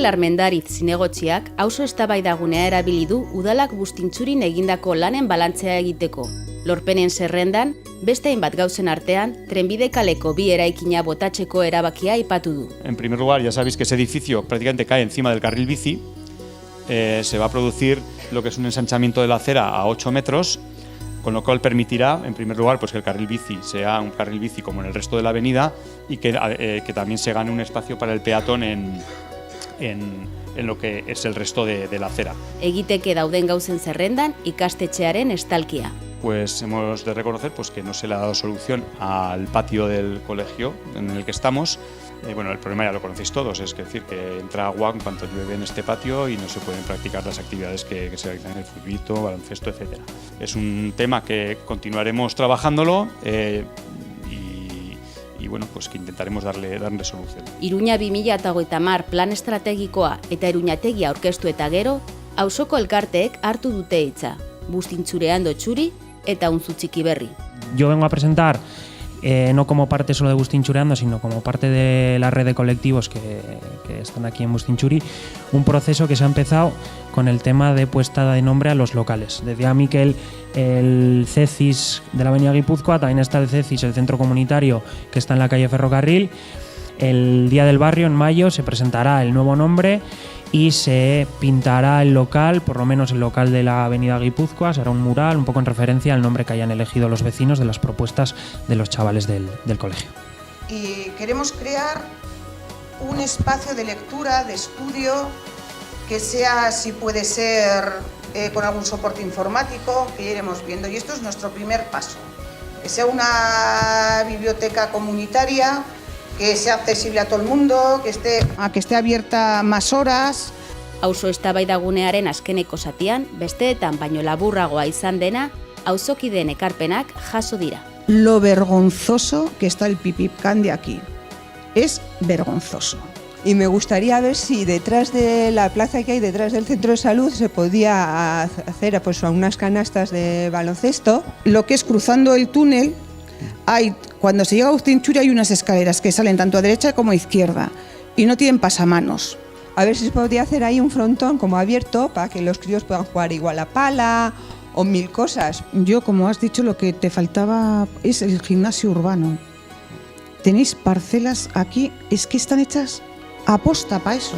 Mikel Armendariz zinegotziak auzo eztabaidagunea erabili du udalak Bustintxurin egindako lanen balantzea egiteko. Lorpenen zerrendan, beste hainbat gauzen artean, trenbide kaleko bi eraikina botatzeko erabakia aipatu du. En primer lugar, ya sabéis que ese edificio prácticamente cae encima del carril bici. Se va a producir lo que es un ensanchamiento de la acera a 8 metros, con lo cual permitirá, en primer lugar, pues que el carril bici sea un carril bici como en el resto de la avenida y que también se gane un espacio para el peatón en lo que es el resto de la acera. Egiteke dauden gauzen zerrendan ikastetxearen estalkia. Pues hemos de reconocer pues, que no se le ha dado solución al patio del colegio en el que estamos. Bueno, el problema ya lo conocéis todos, es decir, que entra agua en cuanto llueve en este patio y no se pueden practicar las actividades que se realizan en el futbito, baloncesto, etc. Es un tema que continuaremos trabajándolo y bueno, pues que intentaremos darle solución. Iruña 2030 plan estrategikoa eta Iruñategi aurkeztu eta gero, auzoko elkarteek hartu dute hitza, Bustintxureando Txuri eta Untzu Txiki Berri. Yo vengo a presentar, no como parte solo de Bustintxureando, sino como parte de la red de colectivos que están aquí en Bustintxuri, un proceso que se ha empezado con el tema de puesta de nombre a los locales. Decía Mikel, el CECIS de la Avenida Guipúzcoa, también está el CECIS, el centro comunitario que está en la calle Ferrocarril. El Día del Barrio, en mayo, se presentará el nuevo nombre y se pintará el local, por lo menos el local de la Avenida Guipúzcoa, será un mural un poco en referencia al nombre que hayan elegido los vecinos de las propuestas de los chavales del colegio. Y queremos crear un espacio de lectura, de estudio, que sea, si puede ser, con algún soporte informático, que ya iremos viendo. Y esto es nuestro primer paso. Que sea una biblioteca comunitaria, que sea accesible a todo el mundo, que esté abierta más horas. Auzo eztabaidagunearen azkeneko zatian, besteetan baino laburragoa izan dena, auzokideen ekarpenak jaso dira. Lo vergonzoso que está el pipipcán de aquí. Es vergonzoso. Y me gustaría ver si detrás de la plaza que hay detrás del centro de salud se podía hacer pues, unas canastas de baloncesto. Lo que es cruzando el túnel, cuando se llega a Bustintxuri hay unas escaleras que salen tanto a derecha como a izquierda y no tienen pasamanos. A ver si se podría hacer ahí un frontón como abierto para que los críos puedan jugar igual a pala o mil cosas. Yo, como has dicho, lo que te faltaba es el gimnasio urbano. Tenéis parcelas aquí, es que están hechas aposta para eso.